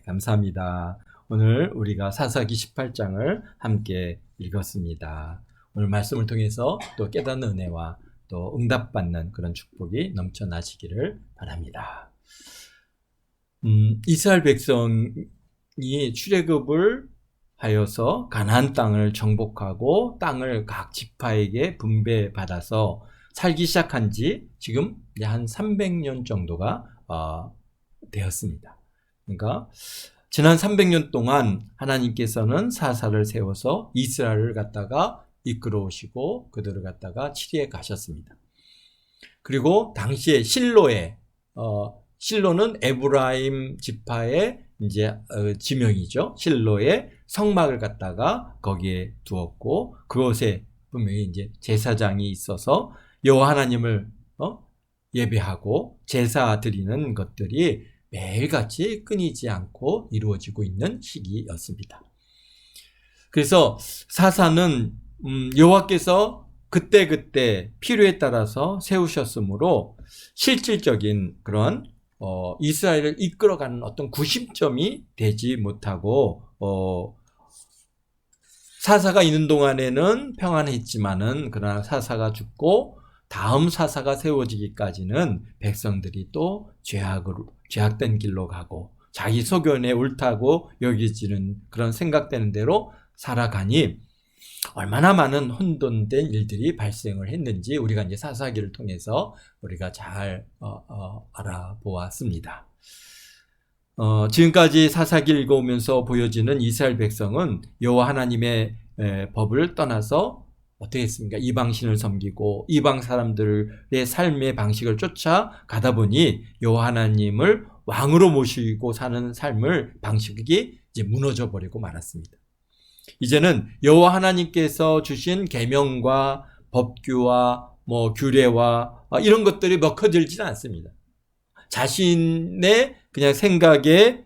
감사합니다. 오늘 우리가 사사기 18장을 함께 읽었습니다. 오늘 말씀을 통해서 또 깨닫는 은혜와 또 응답받는 그런 축복이 넘쳐나시기를 바랍니다. 이스라엘 백성이 출애굽을 하여서 가나안 땅을 정복하고 땅을 각 지파에게 분배받아서 살기 시작한 지 지금 한 300년 정도가 되었습니다. 그러니까 지난 300년 동안 하나님께서는 사사를 세워서 이스라엘을 갖다가 이끌어 오시고 그들을 갖다가 치리해 가셨습니다. 그리고 당시에 실로는 에브라임 지파의 이제 지명이죠. 실로의 성막을 갖다가 거기에 두었고 그곳에 분명히 이제 제사장이 있어서 여호와 하나님을 예배하고 제사 드리는 것들이 매일같이 끊이지 않고 이루어지고 있는 시기였습니다. 그래서 사사는 여호와께서 그때그때 필요에 따라서 세우셨으므로 실질적인 그런 이스라엘을 이끌어가는 어떤 구심점이 되지 못하고 사사가 있는 동안에는 평안했지만은 그러나 사사가 죽고 다음 사사가 세워지기까지는 백성들이 또 죄악된 길로 가고 자기 소견에 옳다고 여겨지는 그런 생각되는 대로 살아가니 얼마나 많은 혼돈된 일들이 발생을 했는지 우리가 이제 사사기를 통해서 우리가 잘 알아보았습니다. 지금까지 사사기를 읽어오면서 보여지는 이스라엘 백성은 여호와 하나님의 법을 떠나서 어떻게 했습니까? 이방신을 섬기고 이방 사람들의 삶의 방식을 쫓아가다 보니 여호와 하나님을 왕으로 모시고 사는 삶을 방식이 이제 무너져 버리고 말았습니다. 이제는 여호와 하나님께서 주신 계명과 법규와 규례와 이런 것들이 먹혀들지는 않습니다. 자신의 그냥 생각에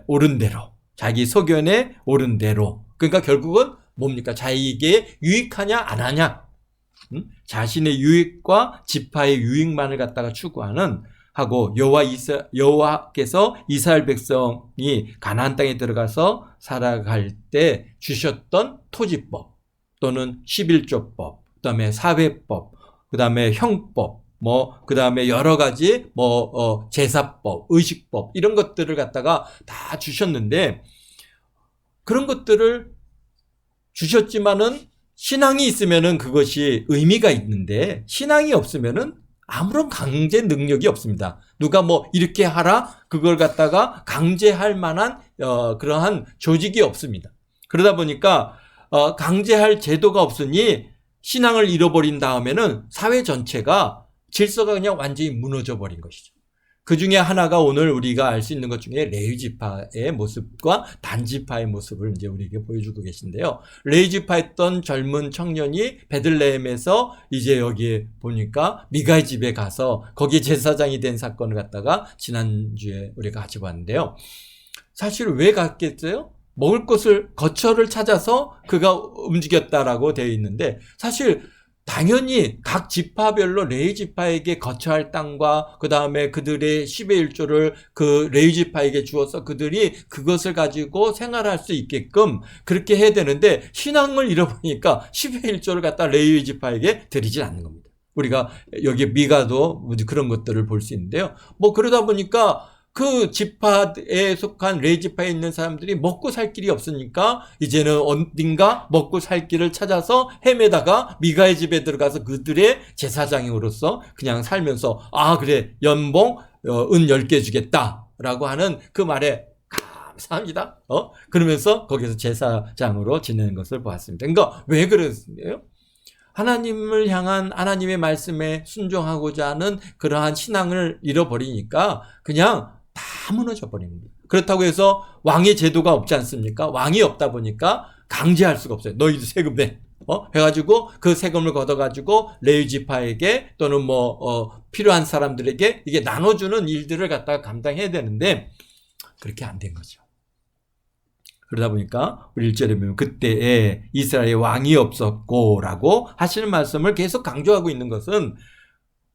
옳은 대로, 자기 소견에 옳은 대로. 그러니까 결국은 뭡니까? 자기에게 유익하냐 안 하냐. 자신의 유익과 지파의 유익만을 갖다가 추구하는 하고 여호와께서 이스라엘 백성이 가나안 땅에 들어가서 살아갈 때 주셨던 토지법 또는 11조법, 그다음에 사회법, 그다음에 형법, 그다음에 여러 가지 제사법, 의식법 이런 것들을 갖다가 다 주셨는데 그런 것들을 주셨지만은 신앙이 있으면은 그것이 의미가 있는데 신앙이 없으면은 아무런 강제 능력이 없습니다. 누가 이렇게 하라 그걸 갖다가 강제할 만한 그러한 조직이 없습니다. 그러다 보니까 강제할 제도가 없으니 신앙을 잃어버린 다음에는 사회 전체가 질서가 그냥 완전히 무너져 버린 것이죠. 그 중에 하나가 오늘 우리가 알 수 있는 것 중에 레위 지파의 모습과 단 지파의 모습을 이제 우리에게 보여주고 계신데요. 레위 지파였던 젊은 청년이 베들레헴에서 이제 여기에 보니까 미가의 집에 가서 거기에 제사장이 된 사건을 갖다가 지난주에 우리가 같이 봤는데요. 사실 왜 갔겠어요? 먹을 것을 거처를 찾아서 그가 움직였다라고 되어 있는데 사실 당연히 각 지파별로 레위 지파에게 거처할 땅과 그 다음에 그들의 10의 1조를 그 레위 지파에게 주어서 그들이 그것을 가지고 생활할 수 있게끔 그렇게 해야 되는데 신앙을 잃어보니까 10의 1조를 갖다 레위 지파에게 드리지 않는 겁니다. 우리가 여기 미가도 그런 것들을 볼 수 있는데요. 그러다 보니까 그 지파에 속한 레위 지파에 있는 사람들이 먹고 살 길이 없으니까 이제는 어딘가 먹고 살 길을 찾아서 헤매다가 미가의 집에 들어가서 그들의 제사장으로서 그냥 살면서 그래 연봉 은 10개 주겠다라고 하는 그 말에 감사합니다. 그러면서 거기서 제사장으로 지내는 것을 보았습니다. 그러니까 왜 그랬어요? 하나님을 향한 하나님의 말씀에 순종하고자 하는 그러한 신앙을 잃어버리니까 그냥 다 무너져 버립니다. 그렇다고 해서 왕의 제도가 없지 않습니까? 왕이 없다 보니까 강제할 수가 없어요. 너희도 세금 내. 해가지고 그 세금을 걷어가지고 레위 지파에게 또는 필요한 사람들에게 이게 나눠주는 일들을 갖다가 감당해야 되는데 그렇게 안 된 거죠. 그러다 보니까 우리 1절에 보면 그때에 이스라엘에 왕이 없었고 라고 하시는 말씀을 계속 강조하고 있는 것은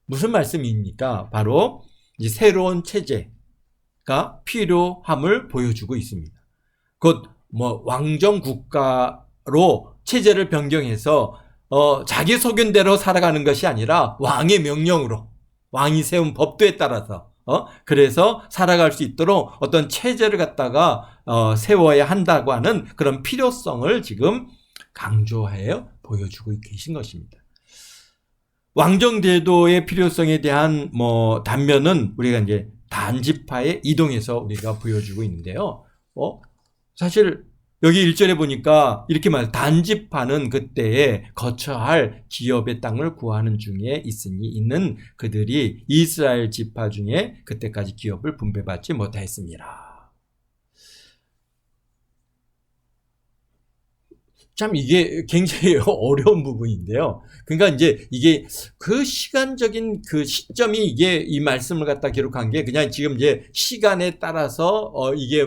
무슨 말씀입니까? 바로 이제 새로운 체제, 가 필요함을 보여주고 있습니다. 곧 뭐 왕정 국가로 체제를 변경해서 자기 소견대로 살아가는 것이 아니라 왕의 명령으로, 왕이 세운 법도에 따라서 그래서 살아갈 수 있도록 어떤 체제를 갖다가 세워야 한다고 하는 그런 필요성을 지금 강조해 보여주고 계신 것입니다. 왕정제도의 필요성에 대한 단면은 우리가 이제 단지파의 이동에서 우리가 보여주고 있는데요. 사실 여기 1절에 보니까 이렇게 말해요. 단지파는 그때에 거처 할 기업의 땅을 구하는 중에 있는 그들이 이스라엘 지파 중에 그때까지 기업을 분배받지 못하였습니다. 참 이게 굉장히 어려운 부분인데요. 그러니까 이제 이게 그 시간적인 그 시점이 이게 이 말씀을 갖다 기록한 게 그냥 지금 이제 시간에 따라서 이게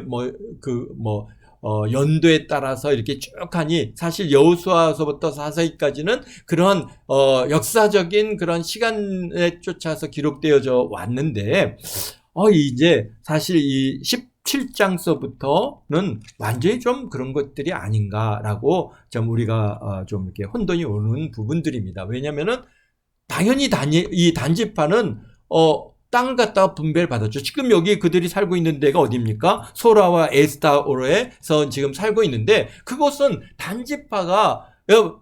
연도에 따라서 이렇게 쭉 하니 사실 여호수아서부터 사사기까지는 그런 역사적인 그런 시간에 쫓아서 기록되어져 왔는데 이제 사실 이 17장서부터는 완전히 좀 그런 것들이 아닌가라고 좀 우리가 좀 이렇게 혼돈이 오는 부분들입니다. 왜냐면은 당연히 이 단지파는 땅을 갖다가 분배를 받았죠. 지금 여기 그들이 살고 있는 데가 어디입니까? 소라와 에스타오로에서 지금 살고 있는데 그것은 단지파가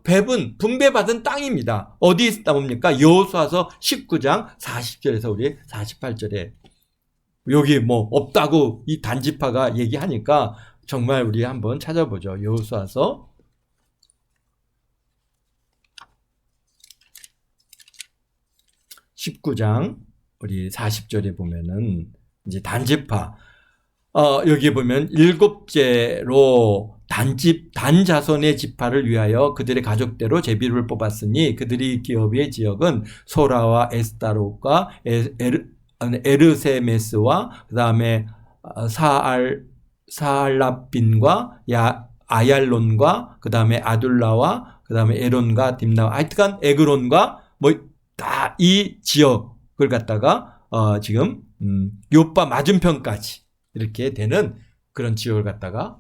배분, 분배받은 땅입니다. 어디에 나옵니까? 여호수아서 19장 40절에서 우리 48절에 여기 없다고 이 단지파가 얘기하니까 정말 우리 한번 찾아보죠. 여호수아서 19장 우리 40절에 보면은 이제 단지파 여기 보면 7제로 단자손의 지파를 위하여 그들의 가족대로 제비를 뽑았으니 그들이 기업의 지역은 소라와 에스타롯과 에르세메스와 그 다음에 사알라빈과 아얄론과 그 다음에 아둘라와 그 다음에 에론과 딥나와 하여튼간 에그론과 다 이 지역을 갖다가 지금 요빠 맞은편까지 이렇게 되는 그런 지역을 갖다가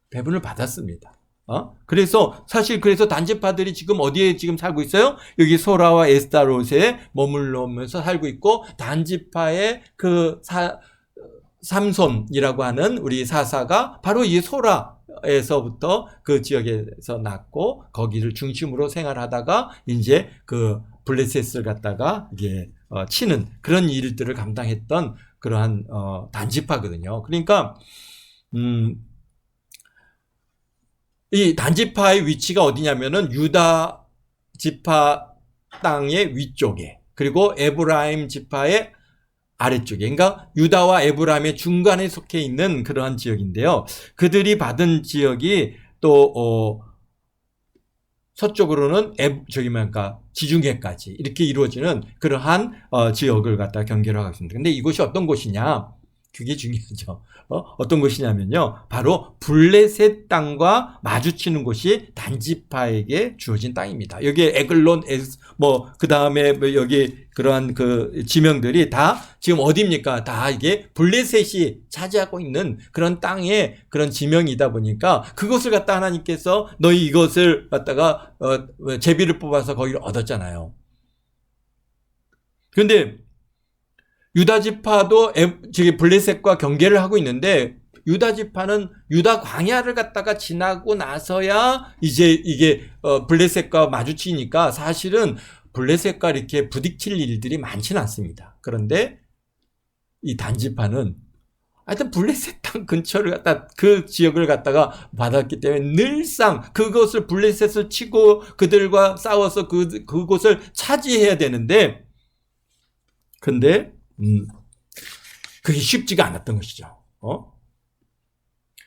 배분을 받았습니다. 그래서 사실 그래서 단지파들이 지금 어디에 지금 살고 있어요? 여기 소라와 에스타롯에 머물러면서 살고 있고 단지파의 그 삼손이라고 하는 우리 사사가 바로 이 소라에서부터 그 지역에서 났고 거기를 중심으로 생활하다가 이제 그 블레셋을 갖다가 이게 치는 그런 일들을 감당했던 그러한 단지파거든요. 그러니까 이 단지파의 위치가 어디냐면은 유다 지파 땅의 위쪽에 그리고 에브라임 지파의 아래쪽에 그러니까 유다와 에브라임의 중간에 속해 있는 그러한 지역인데요. 그들이 받은 지역이 또 서쪽으로는 지중해까지 이렇게 이루어지는 그러한 지역을 갖다 경계를 하고 있습니다. 근데 이곳이 어떤 곳이냐? 그게 중요하죠. 어떤 곳이냐면요. 바로 블레셋 땅과 마주치는 곳이 단지파에게 주어진 땅입니다. 여기 에글론, 그 다음에 여기 그러한 그 지명들이 다 지금 어디입니까? 다 이게 블레셋이 차지하고 있는 그런 땅의 그런 지명이다 보니까 그것을 갖다 하나님께서 너희 이것을 갖다가 제비를 뽑아서 거기를 얻었잖아요. 그런데 유다 지파도 블레셋과 경계를 하고 있는데 유다 지파는 유다 광야를 갖다가 지나고 나서야 이제 이게 블레셋과 마주치니까 사실은 블레셋과 이렇게 부딪힐 일들이 많지는 않습니다. 그런데 이 단지파는 하여튼 블레셋 땅 근처를 갖다 그 지역을 갖다가 받았기 때문에 늘상 그것을 블레셋을 치고 그들과 싸워서 그곳을 차지해야 되는데 근데 그게 쉽지가 않았던 것이죠.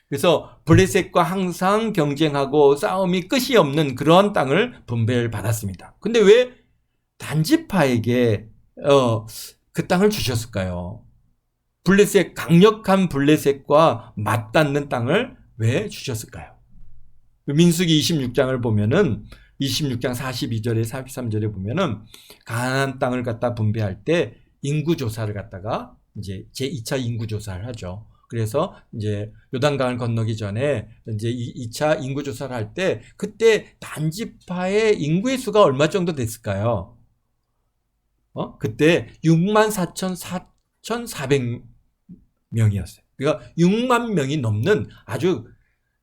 그래서 블레셋과 항상 경쟁하고 싸움이 끝이 없는 그런 땅을 분배를 받았습니다. 근데 왜 단지파에게 그 땅을 주셨을까요? 강력한 블레셋과 맞닿는 땅을 왜 주셨을까요? 민수기 26장을 보면은 26장 42절에 43절에 보면은 가나안 땅을 갖다 분배할 때 인구 조사를 갖다가 이제 제2차 인구조사를 하죠. 그래서 이제 요단강을 건너기 전에 이제 2차 인구조사를 할 때 그때 단지파의 인구의 수가 얼마 정도 됐을까요? 그때 64,400명이었어요. 그러니까 6만 명이 넘는 아주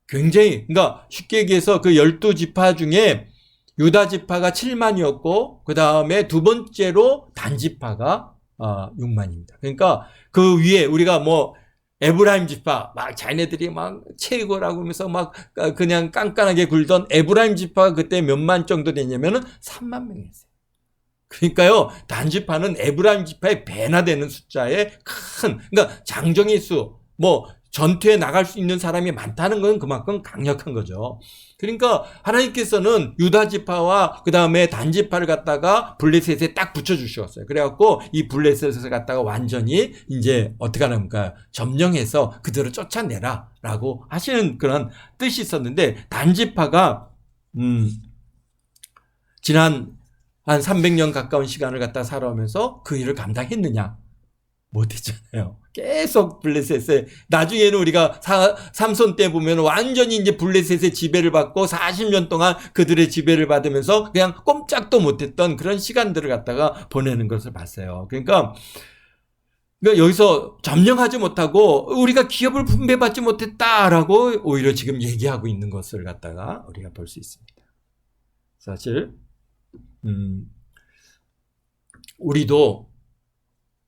굉장히, 그러니까 쉽게 얘기해서 그 12지파 중에 유다 지파가 7만이었고 그 다음에 두 번째로 단지파가 6만입니다. 그러니까 그 위에 우리가 뭐 에브라임 지파 막 자기네들이 막 최고라고 하면서 막 그냥 깐깐하게 굴던 에브라임 지파가 그때 몇만 정도 됐냐면은 3만 명이었어요. 그러니까요, 단지파는 에브라임 지파의 배나 되는 숫자의 그러니까 장정의 수, 뭐 전투에 나갈 수 있는 사람이 많다는 건 그만큼 강력한 거죠. 그러니까 하나님께서는 유다 지파와 그 다음에 단지파를 갖다가 블레셋에 딱 붙여주셨어요. 그래갖고 이 블레셋을 갖다가 완전히 이제 어떻게 하는가 점령해서 그대로 쫓아내라라고 하시는 그런 뜻이 있었는데, 단지파가 지난 한 300년 가까운 시간을 갖다 살아오면서 그 일을 감당했느냐? 못했잖아요. 계속 블레셋에, 나중에는 우리가 삼손 때 보면 완전히 이제 블레셋의 지배를 받고 40년 동안 그들의 지배를 받으면서 그냥 꼼짝도 못했던 그런 시간들을 갖다가 보내는 것을 봤어요. 그러니까 여기서 점령하지 못하고 우리가 기업을 분배받지 못했다라고 오히려 지금 얘기하고 있는 것을 갖다가 우리가 볼 수 있습니다. 사실 우리도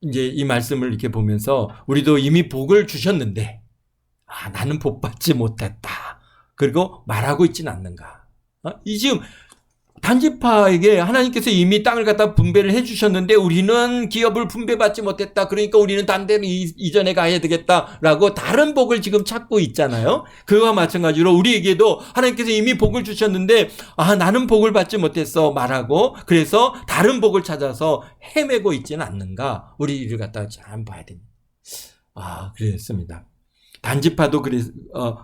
이제 이 말씀을 이렇게 보면서 우리도 이미 복을 주셨는데 나는 복 받지 못했다, 그리고 말하고 있지는 않는가. 이 지금 단지파에게 하나님께서 이미 땅을 갖다 분배를 해주셨는데 우리는 기업을 분배받지 못했다, 그러니까 우리는 딴 데로 이전에 가야 되겠다라고 다른 복을 지금 찾고 있잖아요. 그와 마찬가지로 우리에게도 하나님께서 이미 복을 주셨는데 나는 복을 받지 못했어 말하고, 그래서 다른 복을 찾아서 헤매고 있지는 않는가, 우리 일을 갖다가 잘 봐야 됩니다. 그랬습니다. 단지파도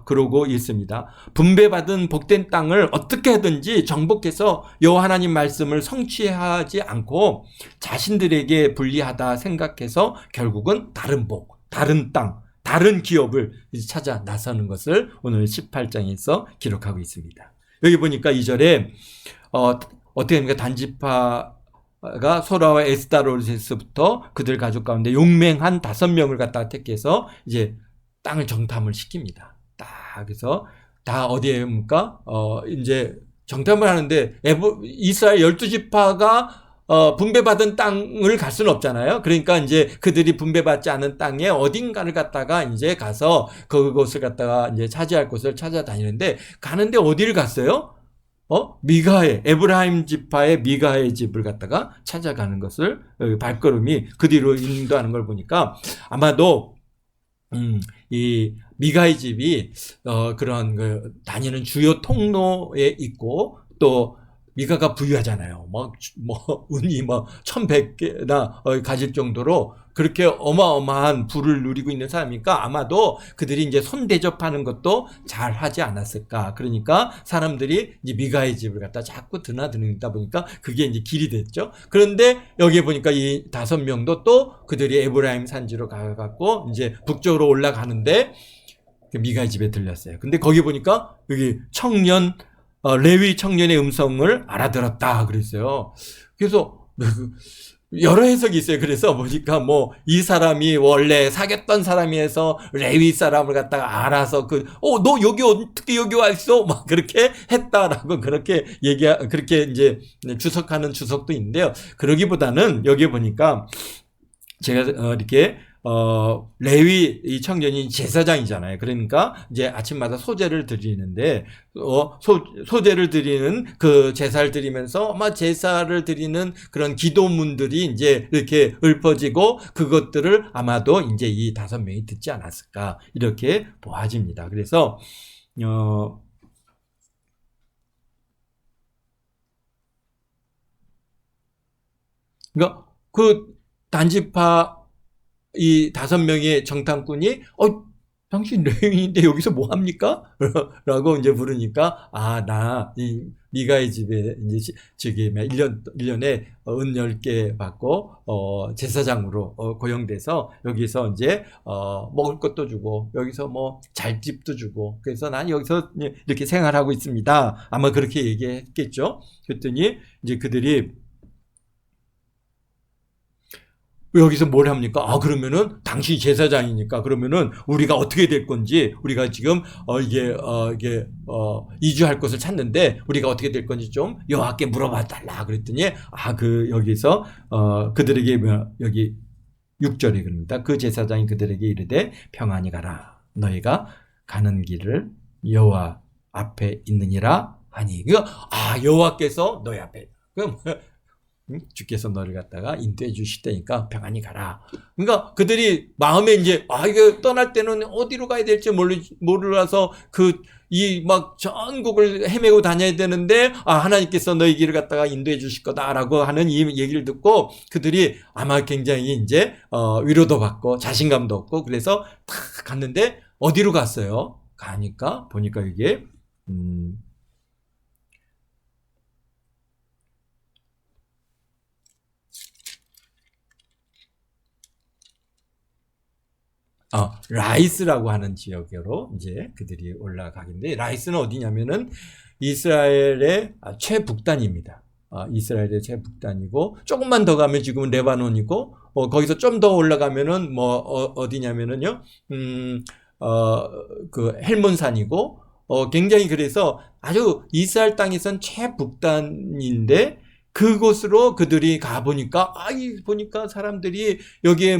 그러고 있습니다. 분배받은 복된 땅을 어떻게 하든지 정복해서 여호와 하나님 말씀을 성취하지 않고 자신들에게 불리하다 생각해서 결국은 다른 복, 다른 땅, 다른 기업을 찾아 나서는 것을 오늘 18장에서 기록하고 있습니다. 여기 보니까 2절에 어떻게 합니까? 단지파가 소라와 에스다로세스부터 그들 가족 가운데 용맹한 5명을 갖다가 택해서 이제 땅을 정탐을 시킵니다. 그래서 다 어디에입니까? 이제 정탐을 하는데 이스라엘 12지파가 분배받은 땅을 갈 수는 없잖아요. 그러니까 이제 그들이 분배받지 않은 땅에 어딘가를 갖다가 이제 가서 그곳을 갖다가 이제 차지할 곳을 찾아다니는데, 가는데 어디를 갔어요? 미가의, 에브라임 지파의 미가의 집을 갖다가 찾아가는 것을, 발걸음이 그 뒤로 인도하는 걸 보니까 아마도 이 미가의 집이 그런 다니는 주요 통로에 있고, 또 미가가 부유하잖아요. 운이 1100개나 가질 정도로 그렇게 어마어마한 부를 누리고 있는 사람이니까 아마도 그들이 이제 손 대접하는 것도 잘 하지 않았을까. 그러니까 사람들이 이제 미가의 집을 갖다 자꾸 드나드는다 보니까 그게 이제 길이 됐죠. 그런데 여기에 보니까 이 5명도 또 그들이 에브라임 산지로 가갖고 이제 북쪽으로 올라가는데 미가의 집에 들렸어요. 근데 거기 보니까 여기 레위 청년의 음성을 알아들었다 그랬어요. 그래서 여러 해석이 있어요. 그래서 보니까 이 사람이 원래 사귀었던 사람이어서 레위 사람을 갖다가 알아서 너 여기 어떻게 여기 와 있어? 막 그렇게 했다라고 그렇게 그렇게 이제 주석하는 주석도 있는데요. 그러기보다는 여기 보니까 제가 이렇게 레위 이 청년이 제사장이잖아요. 그러니까 이제 아침마다 소제를 드리는데 소제를 드리는 그 제사를 드리면서 아마 제사를 드리는 그런 기도문들이 이제 이렇게 읊어지고 그것들을 아마도 이제 이 5명이 듣지 않았을까, 이렇게 보아집니다. 그래서 그러니까 그 단지파 이 5명의 정탐꾼이 당신 레위인인데 여기서 뭐 합니까? 라고 이제 물으니까, 미가의 집에 이제 저기 1년에 은 10개 받고, 제사장으로 고용돼서 여기서 이제, 먹을 것도 주고, 여기서 뭐 잘집도 주고, 그래서 난 여기서 이렇게 생활하고 있습니다. 아마 그렇게 얘기했겠죠? 그랬더니 이제 그들이 여기서 뭘 합니까? 그러면은 당신이 제사장이니까 그러면은 우리가 어떻게 될 건지, 우리가 지금 이주할 곳을 찾는데 우리가 어떻게 될 건지 좀 여호와께 물어봐 달라 그랬더니 여기서 그들에게 여기 6절에 그럽니다. 그 제사장이 그들에게 이르되 평안히 가라, 너희가 가는 길을 여호와 앞에 있느니라 하니. 여호와께서 너희 앞에, 주께서 너를 갖다가 인도해 주시다니까 평안히 가라. 그러니까 그들이 마음에 이제 이거 떠날 때는 어디로 가야 될지 몰라서 막 전국을 헤매고 다녀야 되는데 하나님께서 너희 길을 갖다가 인도해 주실 거다라고 하는 이 얘기를 듣고 그들이 아마 굉장히 이제 위로도 받고 자신감도 얻고, 그래서 탁 갔는데 어디로 갔어요? 가니까 보니까 이게 라이스라고 하는 지역으로 이제 그들이 올라가긴데, 라이스는 어디냐면은 이스라엘의 최북단입니다. 이스라엘의 최북단이고, 조금만 더 가면 지금은 레바논이고, 거기서 좀 더 올라가면은 어디냐면은요, 그 헬몬산이고, 굉장히 그래서 아주 이스라엘 땅에선 최북단인데, 그곳으로 그들이 가보니까, 보니까 사람들이 여기에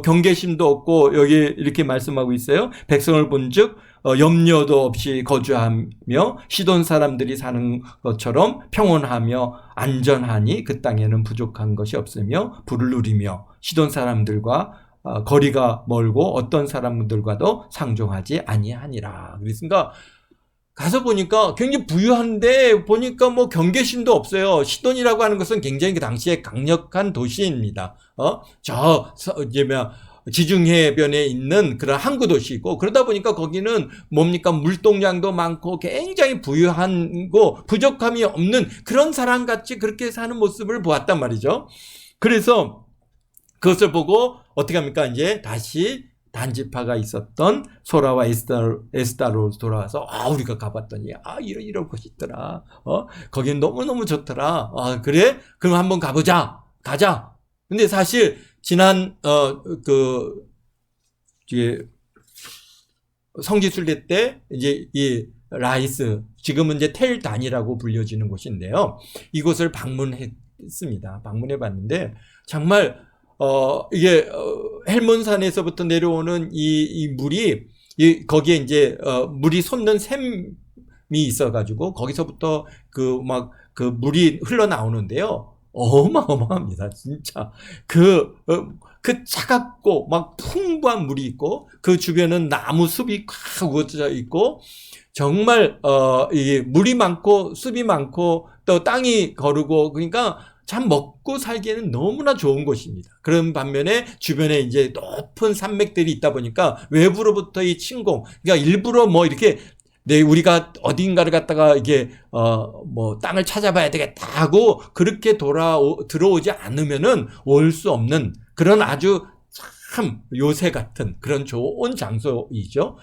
경계심도 없고, 여기 이렇게 말씀하고 있어요. 백성을 본 즉, 염려도 없이 거주하며, 시돈 사람들이 사는 것처럼 평온하며 안전하니 그 땅에는 부족한 것이 없으며, 부를 누리며, 시돈 사람들과 거리가 멀고 어떤 사람들과도 상종하지 아니하니라. 그러니까, 가서 보니까 굉장히 부유한데 보니까 경계심도 없어요. 시돈이라고 하는 것은 굉장히 그 당시에 강력한 도시입니다. 지중해변에 있는 그런 항구 도시이고, 그러다 보니까 거기는 뭡니까? 물동량도 많고 굉장히 부유하고 부족함이 없는 그런 사람같이 그렇게 사는 모습을 보았단 말이죠. 그래서 그것을 보고 어떻게 합니까? 이제 다시 단지파가 있었던 소라와 에스다로 돌아와서 우리가 가봤더니 이런 곳이 있더라. 거긴 너무너무 좋더라. 그래? 그럼 한번 가보자. 가자. 근데 사실 지난 성지순례 때 이제 이 라이스, 지금은 이제 텔단이라고 불려지는 곳인데요. 이곳을 방문했습니다. 방문해 봤는데 정말 이게 헬몬산에서부터 내려오는 이 물이 거기에 이제 물이 솟는 샘이 있어가지고 거기서부터 그 물이 흘러나오는데요. 어마어마합니다, 진짜. 그 차갑고 막 풍부한 물이 있고, 그 주변은 나무 숲이 꽉 우거져 있고, 정말 이게 물이 많고 숲이 많고 또 땅이 거르고, 그러니까 참 먹고 살기에는 너무나 좋은 곳입니다. 그런 반면에 주변에 이제 높은 산맥들이 있다 보니까 외부로부터 이 침공, 그러니까 일부러 이렇게 우리가 어딘가를 갖다가 이게 땅을 찾아봐야 되겠다 하고 그렇게 들어오지 않으면은 올 수 없는 그런 아주 참 요새 같은 그런 좋은 장소이죠.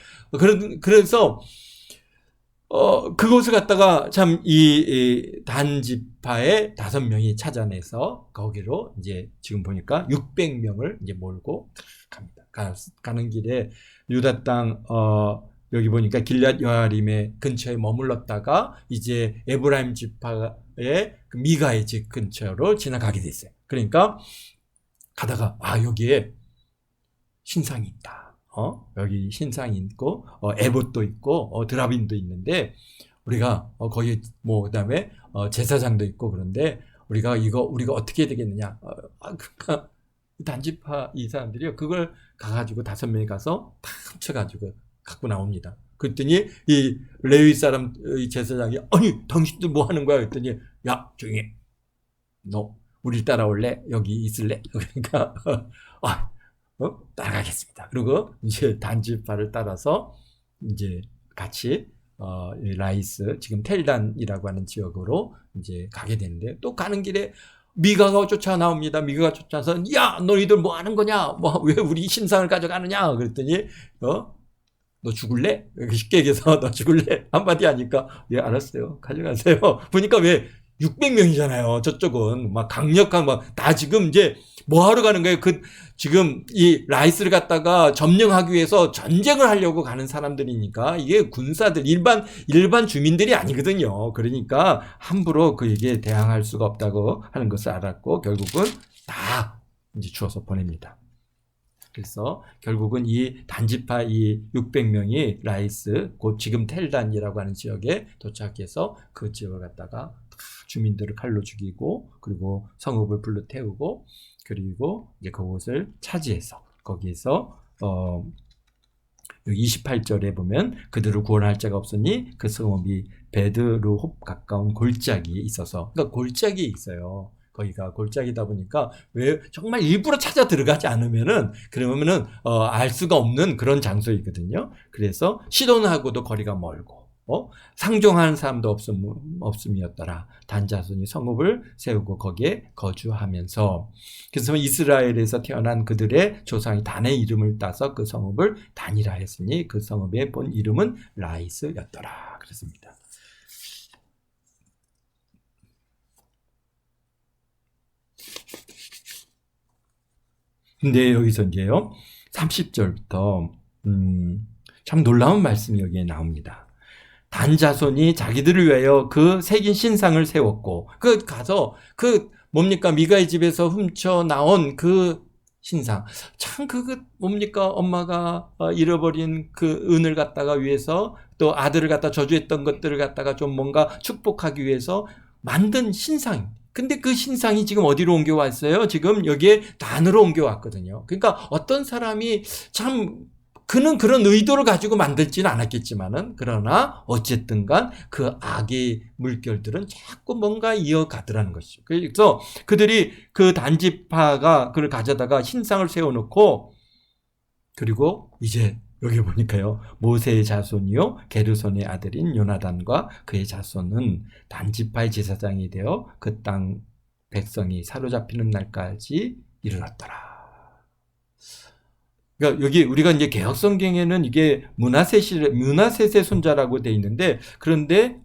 그래서 그곳을 갖다가 참 이 단지파의 5명이 찾아내서 거기로 이제 지금 보니까 600명을 이제 몰고 갑니다. 가는 길에 유다 땅 여기 보니까 길앗 여아림의 근처에 머물렀다가 이제 에브라임 지파의 미가의 집 근처로 지나가게 됐어요. 그러니까 가다가 여기에 신상이 있다. 여기 신상이 있고, 에봇도 있고, 드라빈도 있는데, 우리가, 거기, 그 다음에, 제사장도 있고, 그런데, 우리가 어떻게 해야 되겠느냐. 그러니까, 단지파 이 사람들이요, 그걸 가가지고 5명이 가서 다 훔쳐가지고 갖고 나옵니다. 그랬더니, 이 레위 사람, 이 제사장이, 당신들 뭐 하는 거야? 그랬더니, 야, 조용히 해. 너, 우리 따라올래? 여기 있을래? 그러니까, 따라가겠습니다. 그리고 이제 단지파를 따라서 이제 같이 이 라이스 지금 텔단이라고 하는 지역으로 이제 가게 되는데, 또 가는 길에 미가가 쫓아 나옵니다. 미가가 쫓아서 야 너희들 뭐 하는 거냐? 뭐 왜 우리 신상을 가져가느냐? 그랬더니 너 죽을래? 쉽게 얘기해서 너 죽을래? 한마디 하니까 예 알았어요. 가져가세요. 보니까 왜 600명이잖아요. 저쪽은 막 강력한 다 지금 이제 뭐 하러 가는 거예요? 지금 이 라이스를 갖다가 점령하기 위해서 전쟁을 하려고 가는 사람들이니까 이게 군사들 일반 주민들이 아니거든요. 그러니까 함부로 그에게 대항할 수가 없다고 하는 것을 알았고 결국은 다 이제 주어서 보냅니다. 그래서 결국은 이 단지파 이 600명이 라이스 곧 지금 텔단이라고 하는 지역에 도착해서 그 지역을 갖다가 주민들을 칼로 죽이고 그리고 성읍을 불러 태우고 그리고 이제 그곳을 차지해서 거기에서 28절에 보면 그들을 구원할 자가 없으니 그 성읍이 베드르홉 가까운 골짜기에 있어서, 그러니까 골짜기에 있어요. 거기가 골짜기다 보니까 왜 정말 일부러 찾아 들어가지 않으면은 그러면은 알 수가 없는 그런 장소이거든요. 그래서 시돈하고도 거리가 멀고 상종하는 사람도 없음이었더라. 단 자손이 성읍을 세우고 거기에 거주하면서, 그래서 이스라엘에서 태어난 그들의 조상이 단의 이름을 따서 그 성읍을 단이라 했으니 그 성읍의 본 이름은 라이스였더라. 그렇습니다. 근데 여기서 이제요 30절부터 참 놀라운 말씀이 여기에 나옵니다. 단 자손이 자기들을 위하여 그 새긴 신상을 세웠고, 가서 뭡니까 미가의 집에서 훔쳐 나온 그 신상, 참 뭡니까 엄마가 잃어버린 그 은을 갖다가 위해서 또 아들을 갖다 저주했던 것들을 갖다가 좀 뭔가 축복하기 위해서 만든 신상. 근데 그 신상이 지금 어디로 옮겨왔어요? 지금 여기에 단으로 옮겨왔거든요. 그러니까 어떤 사람이 참 그는 그런 의도를 가지고 만들지는 않았겠지만은, 그러나 어쨌든 간 그 악의 물결들은 자꾸 뭔가 이어가더라는 것이죠. 그래서 그들이 그 단지파가 그걸 가져다가 신상을 세워놓고, 그리고 이제 여기 보니까요 모세의 자손이요 게르손의 아들인 요나단과 그의 자손은 단지파의 제사장이 되어 그 땅 백성이 사로잡히는 날까지 이르렀더라. 그러니까 여기 우리가 이제 개혁성경에는 이게 므낫셋의 손자라고 돼 있는데, 그런데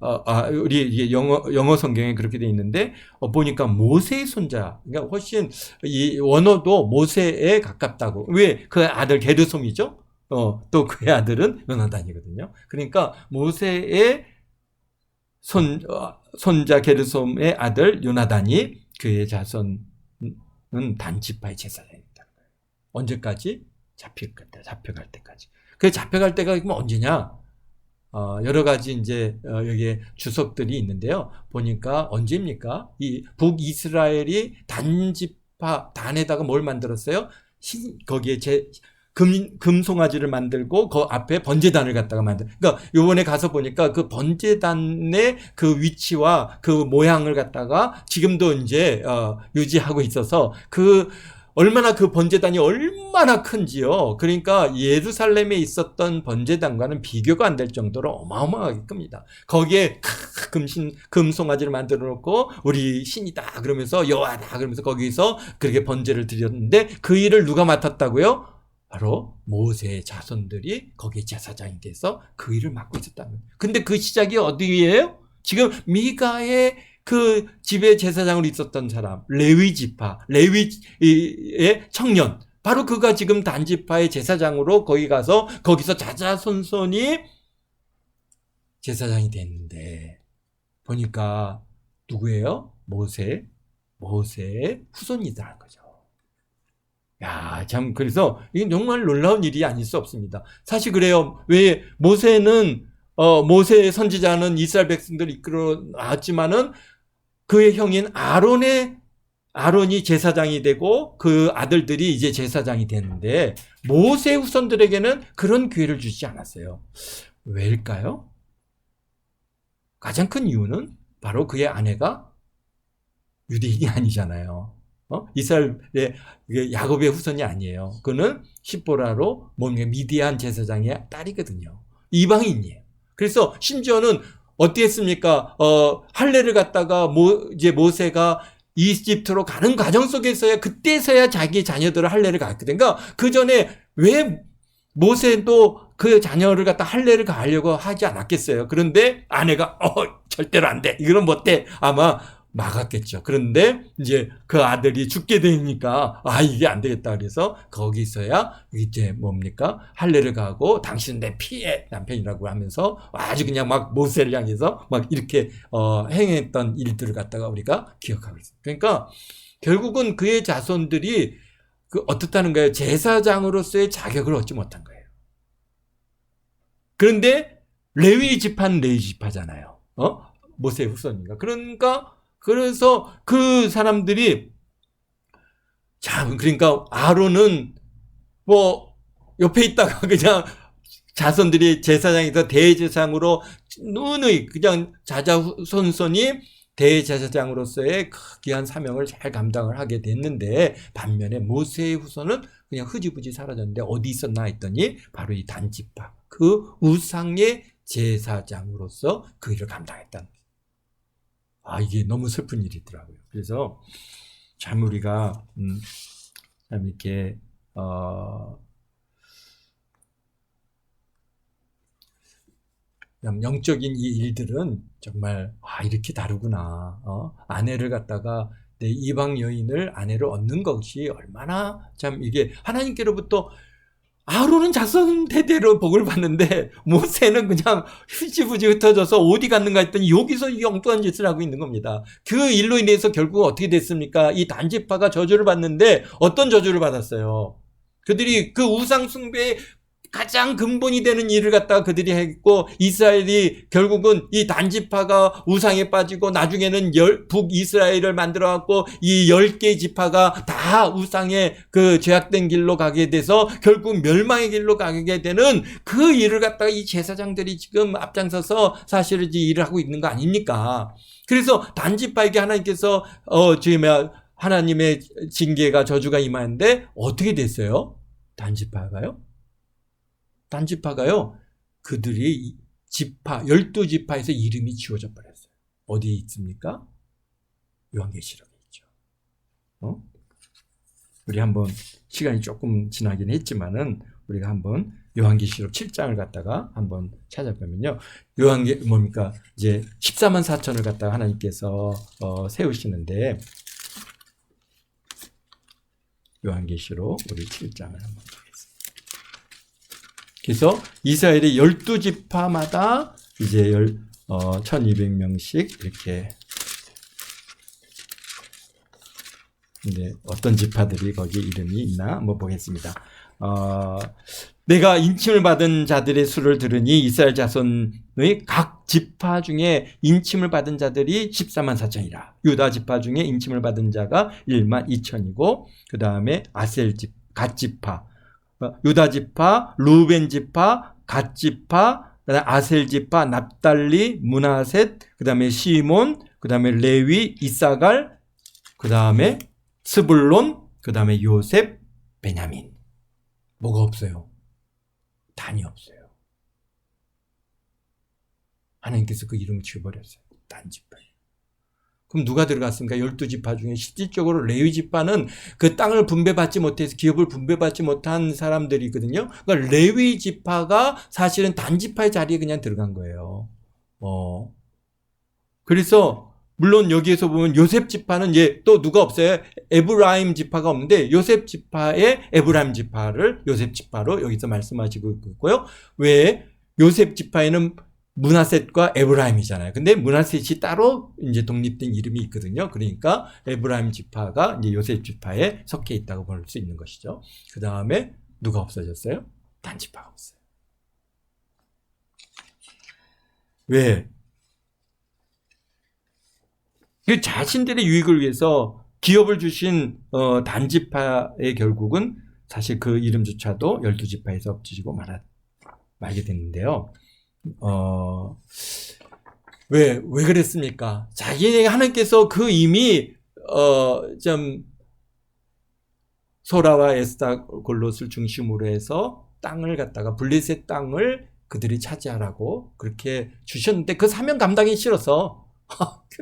우리 이게 영어 성경에 그렇게 돼 있는데 보니까 모세의 손자, 그러니까 훨씬 이 원어도 모세에 가깝다고. 왜? 그 아들 게르솜이죠. 또 그의 아들은 요나단이거든요. 그러니까 모세의 손자 게르솜의 아들 요나단이 그의 자손은 단지파의 제사장입니다. 언제까지? 잡혀갈 때까지. 그 잡혀갈 때가 언제냐? 여러 가지 이제 여기에 주석들이 있는데요. 보니까 언제입니까? 이 북이스라엘이 단에다가 뭘 만들었어요? 거기에 금송아지를 만들고 그 앞에 번제단을 갖다가 그러니까 요번에 가서 보니까 그 번제단의 그 위치와 그 모양을 갖다가 지금도 이제 유지하고 있어서 얼마나 그 번제단이 얼마나 큰지요. 그러니까 예루살렘에 있었던 번제단과는 비교가 안 될 정도로 어마어마하게 큽니다. 거기에 금송아지를 만들어 놓고 우리 신이다 그러면서 여호와다 그러면서 거기서 그렇게 번제를 드렸는데, 그 일을 누가 맡았다고요? 바로 모세의 자손들이 거기에 제사장이 돼서 그 일을 맡고 있었다는 거예요. 근데 그 시작이 어디예요? 지금 미가의 그 집에 제사장으로 있었던 사람, 레위 지파, 레위의 청년, 바로 그가 지금 단지파의 제사장으로 거기 가서 거기서 자자손손이 제사장이 됐는데, 보니까 누구예요? 모세의 후손이라는 거죠. 야, 참, 그래서 이게 정말 놀라운 일이 아닐 수 없습니다. 사실 그래요. 왜 모세는 모세의 선지자는 이스라엘 백성들을 이끌어 나왔지만은 그의 형인 아론이 제사장이 되고 그 아들들이 이제 제사장이 됐는데, 모세 후손들에게는 그런 기회를 주지 않았어요. 왜일까요? 가장 큰 이유는 바로 그의 아내가 유대인이 아니잖아요. 이스라엘의 야곱의 후손이 아니에요. 그는 십보라로 뭡니까? 미디안 제사장의 딸이거든요. 이방인이에요. 그래서 심지어는 어떻게 했습니까? 할례를 갖다가 이제 모세가 이집트로 가는 과정 속에서야 그때서야 자기 자녀들을 할례를 갔거든요. 그러니까 그 전에 왜 모세도 그 자녀를 갖다 할례를 가려고 하지 않았겠어요. 그런데 아내가 절대로 안 돼. 이거는 못돼. 아마 막았겠죠. 그런데 이제 그 아들이 죽게 되니까 이게 안 되겠다. 그래서 거기서야 이제 뭡니까? 할례를 가고 당신은 내 피의 남편이라고 하면서 아주 그냥 막 모세를 향해서 막 이렇게 행했던 일들을 갖다가 우리가 기억하고 있습니다. 그러니까 결국은 그의 자손들이 어떻다는 거예요? 제사장으로서의 자격을 얻지 못한 거예요. 그런데 레위 지파는 레위 지파잖아요. 모세의 후손이니까. 그래서 그 사람들이 그러니까 아론은 뭐 옆에 있다가 그냥 자손들이 제사장에서 대제사장으로 누누이 그냥 자자손손이 대제사장으로서의 귀한 사명을 잘 감당을 하게 됐는데, 반면에 모세의 후손은 그냥 흐지부지 사라졌는데 어디 있었나 했더니 바로 이 단지파, 그 우상의 제사장으로서 그 일을 감당했다는 거예요. 이게 너무 슬픈 일이더라고요. 그래서 참 우리가 참 이렇게 영적인 이 일들은 정말 이렇게 다르구나. 아내를 갖다가 내 이방 여인을 아내를 얻는 것이 얼마나 참 이게 하나님께로부터, 아론은 자손 대대로 복을 받는데 모세는 그냥 흐지부지 흩어져서 어디 갔는가 했더니 여기서 이 엉뚱한 짓을 하고 있는 겁니다. 그 일로 인해서 결국 어떻게 됐습니까? 이 단지파가 저주를 받는데 어떤 저주를 받았어요? 그들이 그 우상 숭배의 가장 근본이 되는 일을 갖다가 그들이 했고, 이스라엘이 결국은 이 단지파가 우상에 빠지고 나중에는 북이스라엘을 만들어갖고 이 10개의 지파가 다 우상의 그 죄악된 길로 가게 돼서 결국 멸망의 길로 가게 되는 그 일을 갖다가 이 제사장들이 지금 앞장서서 사실은 이 일을 하고 있는 거 아닙니까? 그래서 단지파에게 하나님께서 하나님의 징계가, 저주가 임하는데 어떻게 됐어요? 단지파가요, 그들이 지파, 12지파에서 이름이 지워져 버렸어요. 어디에 있습니까? 요한계시록에 있죠. 우리 한번 시간이 조금 지나긴 했지만은 우리가 한번 요한계시록 7장을 갖다가 한번 찾아보면요. 뭡니까? 이제 14만 4천을 갖다가 하나님께서 세우시는데, 요한계시록 우리 7장을 한번 보겠습니다. 그래서 이스라엘의 12지파마다 이제 1200명씩 이렇게, 이제 어떤 지파들이 거기에 이름이 있나 한번 보겠습니다. 내가 인침을 받은 자들의 수를 들으니 이스라엘 자손의 각 지파 중에 인침을 받은 자들이 14만 4천이라. 유다 지파 중에 인침을 받은 자가 1만 2천이고, 그 다음에 갓 지파, 유다 지파, 루벤 지파, 갓 지파, 아셀 지파, 납달리, 므낫셋, 그 다음에 시몬, 그 다음에 레위, 이사갈, 그 다음에 스불론, 그 다음에 요셉, 베냐민. 뭐가 없어요? 단이 없어요. 하나님께서 그 이름을 지어버렸어요. 단지파. 그럼 누가 들어갔습니까? 12지파 중에 실질적으로 레위 지파는 그 땅을 분배받지 못해서, 기업을 분배받지 못한 사람들이거든요. 그러니까 레위 지파가 사실은 단지파의 자리에 그냥 들어간 거예요. 그래서 물론 여기에서 보면 요셉 지파는 또 누가 없어요? 에브라임 지파가 없는데 요셉 지파의 에브라임 지파를 요셉 지파로 여기서 말씀하시고 있고요. 왜? 요셉 지파에는 므낫셋과 에브라임이잖아요. 근데 므낫셋이 따로 이제 독립된 이름이 있거든요. 그러니까 에브라임 지파가 이제 요셉 지파에 속해 있다고 볼 수 있는 것이죠. 그 다음에 누가 없어졌어요? 단지파가 없어요. 왜? 자신들의 유익을 위해서 기업을 주신 단지파의 결국은 사실 그 이름조차도 12지파에서 없어지고 말게 됐는데요. 왜 그랬습니까? 자기네 하나님께서 그 이미 좀 소라와 에스타골롯을 중심으로 해서 땅을 갖다가 블레셋 땅을 그들이 차지하라고 그렇게 주셨는데 그 사명 감당이 싫어서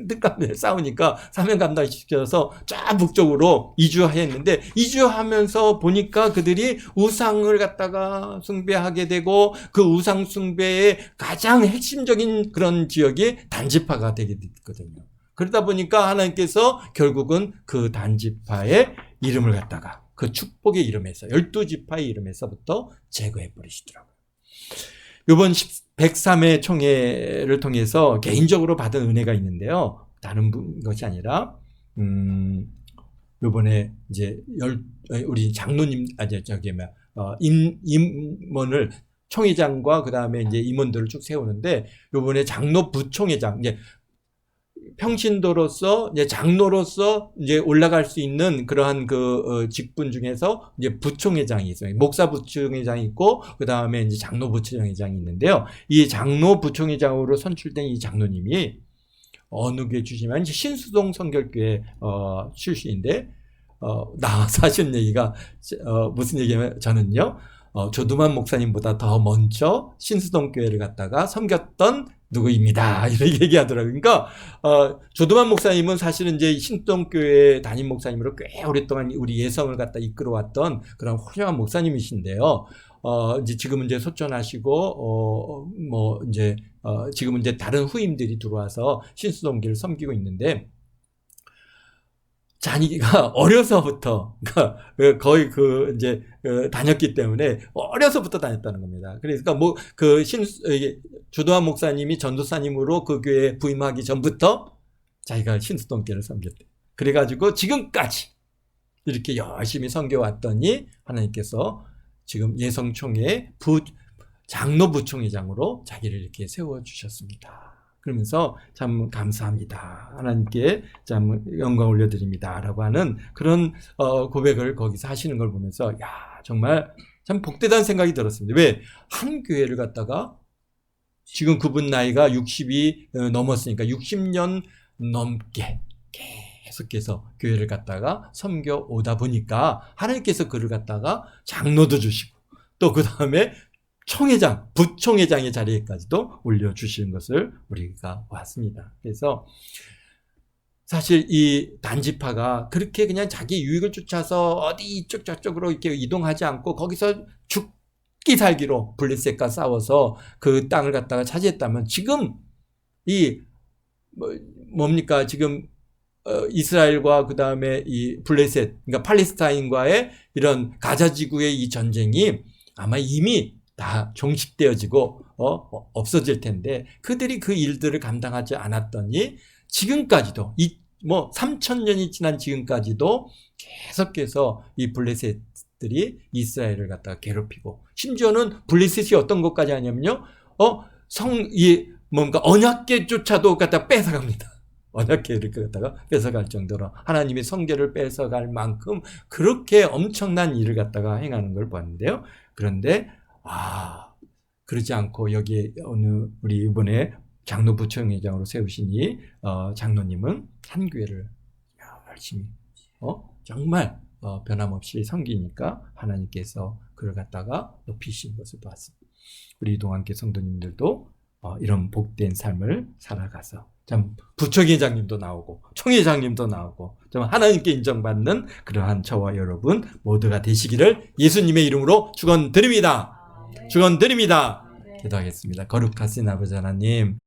뜻감에 싸우니까 사명 감당이 싫어서 쫙 북쪽으로 이주했는데 이주하면서 보니까 그들이 우상을 갖다가 숭배하게 되고 그 우상 숭배의 가장 핵심적인 그런 지역이 단지파가 되게 됐거든요. 그러다 보니까 하나님께서 결국은 그 단지파의 이름을 갖다가 그 축복의 이름에서 12지파의 이름에서부터 제거해 버리시더라고요. 이번 103회 총회를 통해서 개인적으로 받은 은혜가 있는데요. 다른 것이 아니라 이번에 이제 우리 장로님 임원을 총회장과 그다음에 이제 임원들을 쭉 세우는데 이번에 장로 부총회장 이제 평신도로서 이제 장로로서 이제 올라갈 수 있는 그러한 그 직분 중에서 이제 부총회장이 있어요. 목사 부총회장이 있고 그 다음에 이제 장로 부총회장이 있는데요. 이 장로 부총회장으로 선출된 이 장로님이 어느 교회 주시면 신수동 성결교회 출신인데 나와서 하신 얘기가 무슨 얘기냐면 저는요 조두만 목사님보다 더 먼저 신수동 교회를 갖다가 섬겼던 누구입니다. 이렇게 얘기하더라고요. 그러니까 조두만 목사님은 사실은 이제 신동교회 담임 목사님으로 꽤 오랫동안 우리 예성을 갖다 이끌어왔던 그런 훌륭한 목사님이신데요. 이제 지금은 이제 소천하시고 뭐 이제 지금은 이제 다른 후임들이 들어와서 신수동교를 섬기고 있는데 자기가 어려서부터 거의 이제 다녔기 때문에 어려서부터 다녔다는 겁니다. 그러니까 뭐 조도환 목사님이 전도사님으로 그 교회에 부임하기 전부터 자기가 신수동교를 섬겼대. 그래가지고 지금까지 이렇게 열심히 섬겨왔더니 하나님께서 지금 예성총회 장로부총회장으로 자기를 이렇게 세워주셨습니다. 그러면서 참 감사합니다. 하나님께 참 영광 올려드립니다. 라고 하는 그런 고백을 거기서 하시는 걸 보면서 야 정말 참 복되다는 생각이 들었습니다. 왜? 한 교회를 갖다가 지금 그분 나이가 60이 넘었으니까 60년 넘게 계속해서 교회를 갖다가 섬겨 오다 보니까 하나님께서 그를 갖다가 장로도 주시고 또 그 다음에 총회장, 부총회장의 자리에까지도 올려주시는 것을 우리가 봤습니다. 그래서 사실 이 단지파가 그렇게 그냥 자기 유익을 쫓아서 어디 이쪽 저쪽으로 이렇게 이동하지 않고 거기서 죽기 살기로 블레셋과 싸워서 그 땅을 갖다가 차지했다면 지금 뭡니까 지금 이스라엘과 그 다음에 이 블레셋 그러니까 팔레스타인과의 이런 가자 지구의 이 전쟁이 아마 이미 다 종식되어지고 없어질 텐데 그들이 그 일들을 감당하지 않았더니 지금까지도 3000년이 지난 지금까지도 계속해서 이 블레셋들이 이스라엘을 갖다가 괴롭히고 심지어는 블레셋이 어떤 것까지 하냐면요 뭔가 언약궤조차도 갖다 뺏어갑니다. 언약궤를 갖다가 뺏어갈 정도로 하나님의 성궤를 뺏어갈 만큼 그렇게 엄청난 일을 갖다가 행하는 걸 봤는데요. 그런데 그러지 않고 여기에 우리 이번에 장로 부총회장으로 세우신 이 장로님은 한 교회를 열심히 정말 변함없이 섬기니까 하나님께서 그를 갖다가 높이신 것을 보았습니다. 우리 동안교 성도님들도 이런 복된 삶을 살아가서 참 부총회장님도 나오고 총회장님도 나오고 좀 하나님께 인정받는 그러한 저와 여러분 모두가 되시기를 예수님의 이름으로 축원드립니다. 축원드립니다. 기도하겠습니다. 거룩하신 아버지 하나님